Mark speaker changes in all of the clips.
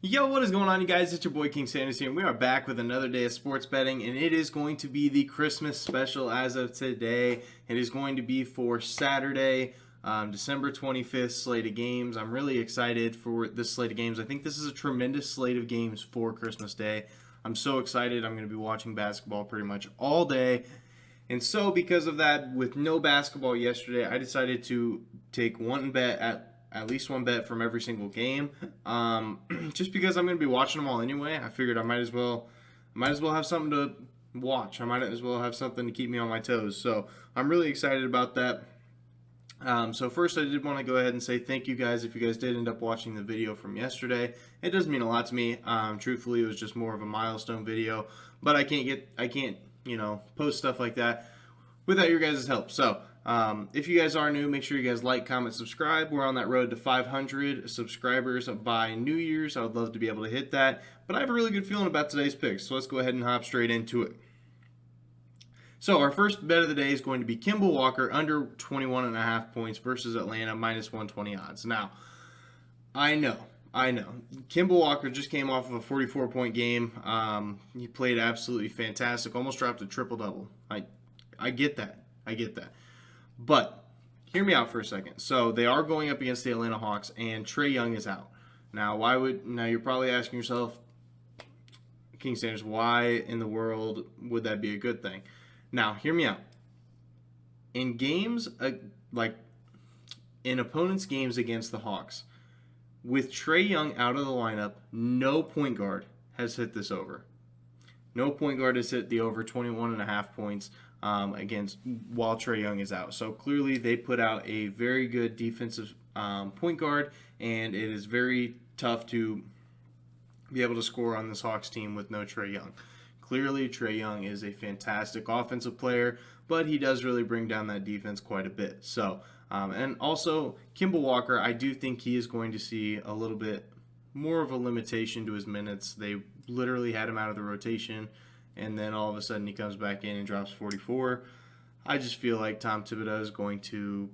Speaker 1: Yo, what is going on, you guys? It's your boy King Sanders here, and we are back with another day of sports betting, and it is going to be the Christmas special as of today. It is going to be for Saturday, December 25th slate of games. I'm really excited for this slate of games. I think this is a tremendous slate of games for Christmas Day. I'm so excited. I'm going to be watching basketball pretty much all day. And so because of that, with no basketball yesterday, I decided to take one bet at least one bet from every single game. Just because I'm going to be watching them all anyway, I figured I might as well have something to watch. I might as well have something to keep me on my toes. So I'm really excited about that. So first, I did want to go ahead and say thank you guys if you guys did end up watching the video from yesterday. It does mean a lot to me. Truthfully, it was just more of a milestone video, but I can't post stuff like that without your guys' help. So if you guys are new, make sure you guys like, comment, subscribe. We're on that road to 500 subscribers by New Year's. I would love to be able to hit that, but I have a really good feeling about today's picks, so let's go ahead and hop straight into it. So our first bet of the day is going to be Kemba Walker under 21.5 points versus Atlanta minus 120 odds. Now, I know. Kemba Walker just came off of a 44-point game. He played absolutely fantastic. Almost dropped a triple-double. I get that. But hear me out for a second. So they are going up against the Atlanta Hawks, and Trae Young is out. Now, you're probably asking yourself, King Sanders, why in the world would that be a good thing? Now, hear me out. In games, in opponents' games against the Hawks, with Trae Young out of the lineup, no point guard has hit this over. No point guard has hit the over 21.5 points against while Trae Young is out. So clearly they put out a very good defensive point guard, and it is very tough to be able to score on this Hawks team with no Trae Young. Clearly, Trae Young is a fantastic offensive player, but he does really bring down that defense quite a bit. So, and also, Kemba Walker, I do think he is going to see a little bit more of a limitation to his minutes. They literally had him out of the rotation, and then all of a sudden he comes back in and drops 44. I just feel like Tom Thibodeau is going to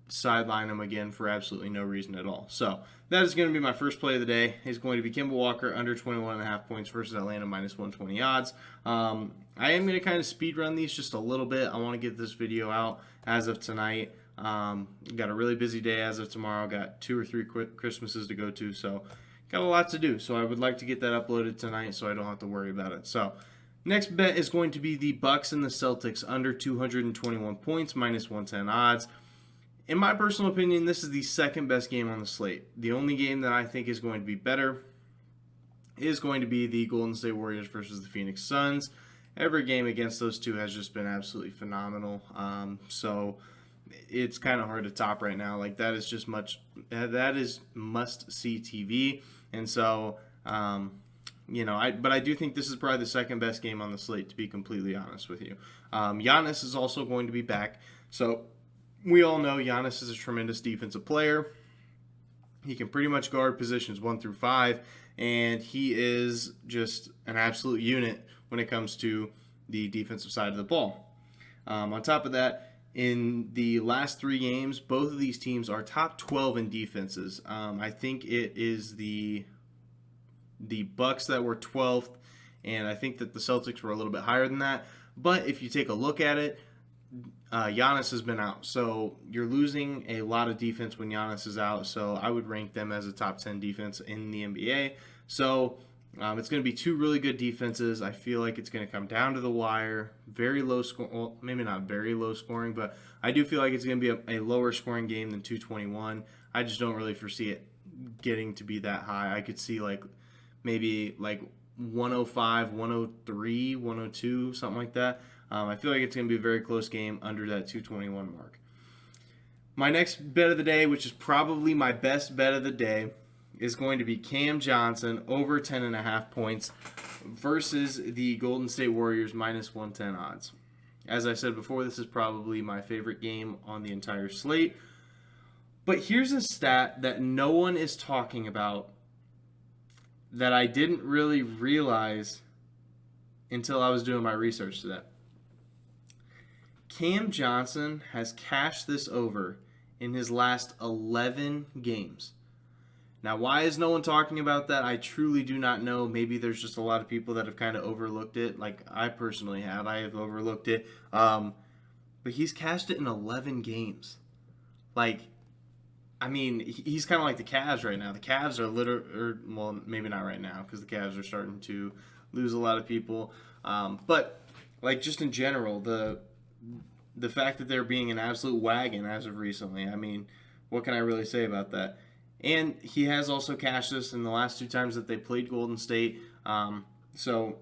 Speaker 1: sideline him again for absolutely no reason at all. So that is going to be my first play of the day. It's going to be Kemba Walker under 21.5 points versus Atlanta minus 120 odds. I am going to kind of speed run these just a little bit. I want to get this video out as of tonight. Got a really busy day as of tomorrow. Got 2 or 3 Christmases to go to, so got a lot to do. So I would like to get that uploaded tonight so I don't have to worry about it. So next bet is going to be the Bucks and the Celtics under 221 points minus 110 odds. In my personal opinion, this is the second best game on the slate. The only game that I think is going to be better is going to be the Golden State Warriors versus the Phoenix Suns. Every game against those two has just been absolutely phenomenal. So it's kind of hard to top right now. Like that is must-see TV. And so, but I do think this is probably the second best game on the slate, to be completely honest with you. Giannis is also going to be back. So we all know Giannis is a tremendous defensive player. He can pretty much guard positions 1 through 5, and he is just an absolute unit when it comes to the defensive side of the ball. On top of that, in the last 3 games, both of these teams are top 12 in defenses. I think it is the Bucks that were 12th, and I think that the Celtics were a little bit higher than that. But if you take a look at it, Giannis has been out, so you're losing a lot of defense when Giannis is out, so I would rank them as a top 10 defense in the NBA. So it's going to be 2 really good defenses. I feel like it's going to come down to the wire. Very low score, well, maybe not very low scoring, but I do feel like it's going to be a lower scoring game than 221. I just don't really foresee it getting to be that high. I could see maybe 105, 103, 102, something like that. I feel like it's going to be a very close game under that 221 mark. My next bet of the day, which is probably my best bet of the day, is going to be Cam Johnson over 10.5 points versus the Golden State Warriors minus 110 odds. As I said before, this is probably my favorite game on the entire slate. But here's a stat that no one is talking about that I didn't really realize until I was doing my research today. Cam Johnson has cashed this over in his last 11 games. Now, why is no one talking about that? I truly do not know. Maybe there's just a lot of people that have kind of overlooked it. Like I personally have. I have overlooked it. But he's cashed it in 11 games. Like, I mean, he's kind of like the Cavs right now. The Cavs are well, maybe not right now because the Cavs are starting to lose a lot of people. But like just in general, the fact that they're being an absolute wagon as of recently. I mean, what can I really say about that? And he has also cashed this in the last 2 times that they played Golden State. So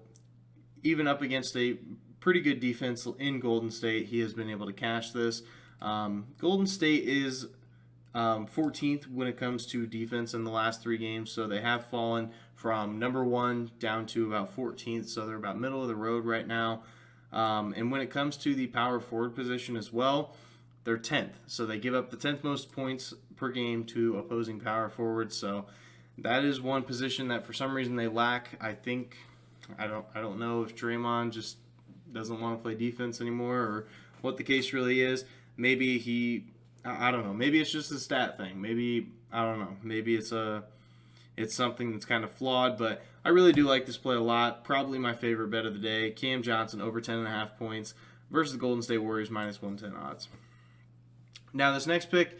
Speaker 1: even up against a pretty good defense in Golden State, he has been able to cash this. Golden State is 14th when it comes to defense in the last 3 games, so they have fallen from number 1 down to about 14th, so they're about middle of the road right now. And when it comes to the power forward position as well, they're 10th, so they give up the 10th most points per game to opposing power forwards. So that is one position that for some reason they lack. I don't know if Draymond just doesn't want to play defense anymore or what the case really is. Maybe I don't know. Maybe it's just a stat thing. Maybe I don't know. Maybe it's something that's kind of flawed, but I really do like this play a lot. Probably my favorite bet of the day. Cam Johnson over 10.5 points versus the Golden State Warriors minus 110 odds. Now this next pick,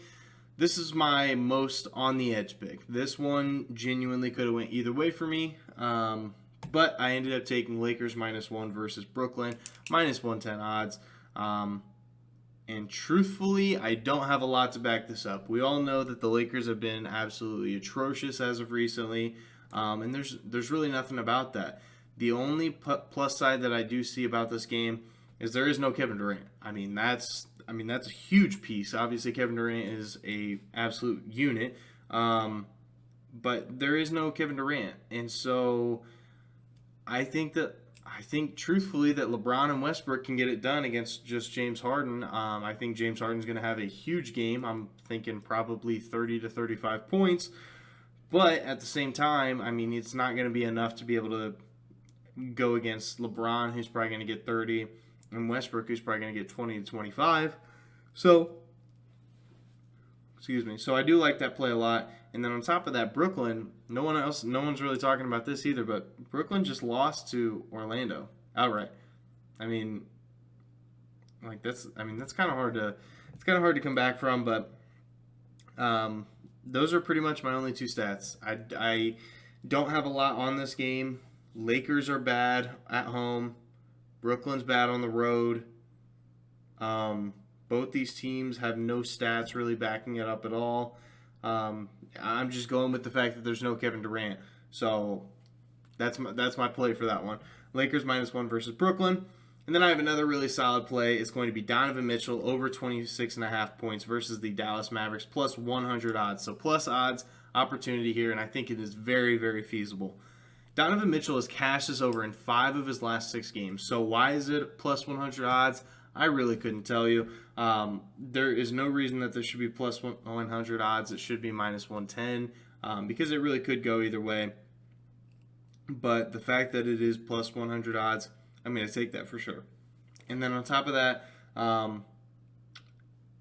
Speaker 1: this is my most on the edge pick. This one genuinely could have went either way for me, but I ended up taking Lakers -1 versus Brooklyn minus 110 odds. And truthfully, I don't have a lot to back this up. We all know that the Lakers have been absolutely atrocious as of recently, and there's really nothing about that. The only plus side that I do see about this game is there is no Kevin Durant. I mean that's a huge piece. Obviously, Kevin Durant is a absolute unit, but there is no Kevin Durant, and so I think truthfully that LeBron and Westbrook can get it done against just James Harden. I think James Harden's going to have a huge game. I'm thinking probably 30 to 35 points. But at the same time, I mean, it's not going to be enough to be able to go against LeBron, who's probably going to get 30, and Westbrook, who's probably going to get 20 to 25. So I do like that play a lot. And then on top of that, Brooklyn, no one's really talking about this either, but Brooklyn just lost to Orlando outright. I mean, that's kind of hard to come back from, but those are pretty much my only 2 stats. I don't have a lot on this game. Lakers are bad at home. Brooklyn's bad on the road. Both these teams have no stats really backing it up at all. I'm just going with the fact that there's no Kevin Durant. So that's my play for that one. Lakers -1 versus Brooklyn. And then I have another really solid play. It's going to be Donovan Mitchell over 26.5 points versus the Dallas Mavericks plus 100 odds. So plus odds opportunity here, and I think it is very, very feasible. Donovan Mitchell has cashed this over in 5 of his last 6 games. So why is it plus 100 odds? I really couldn't tell you. There is no reason that there should be plus 100 odds. It should be minus 110 because it really could go either way. But the fact that it is plus 100 odds, I'm going to take that for sure. And then on top of that,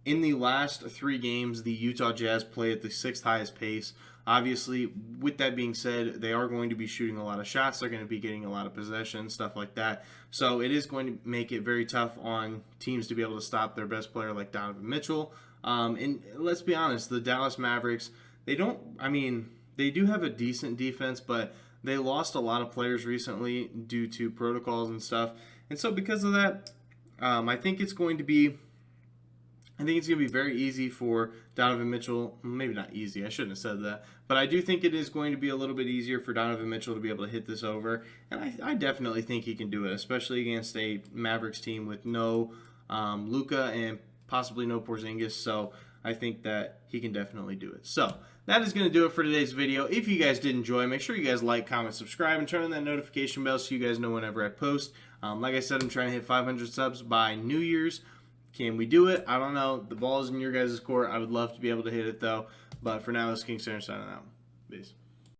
Speaker 1: in the last 3 games, the Utah Jazz play at the 6th highest pace. Obviously, with that being said, they are going to be shooting a lot of shots. They're going to be getting a lot of possessions, stuff like that. So it is going to make it very tough on teams to be able to stop their best player like Donovan Mitchell. And let's be honest, the Dallas Mavericks, they do have a decent defense, but they lost a lot of players recently due to protocols and stuff. And so because of that, I think it's going to be very easy for Donovan Mitchell. Maybe not easy, I shouldn't have said that. But I do think it is going to be a little bit easier for Donovan Mitchell to be able to hit this over. And I definitely think he can do it, especially against a Mavericks team with no Luka and possibly no Porzingis. So I think that he can definitely do it. So that is going to do it for today's video. If you guys did enjoy, make sure you guys like, comment, subscribe, and turn on that notification bell so you guys know whenever I post. Like I said, I'm trying to hit 500 subs by New Year's. Can we do it? I don't know. The ball is in your guys' court. I would love to be able to hit it, though. But for now, this is King Center signing out. Peace.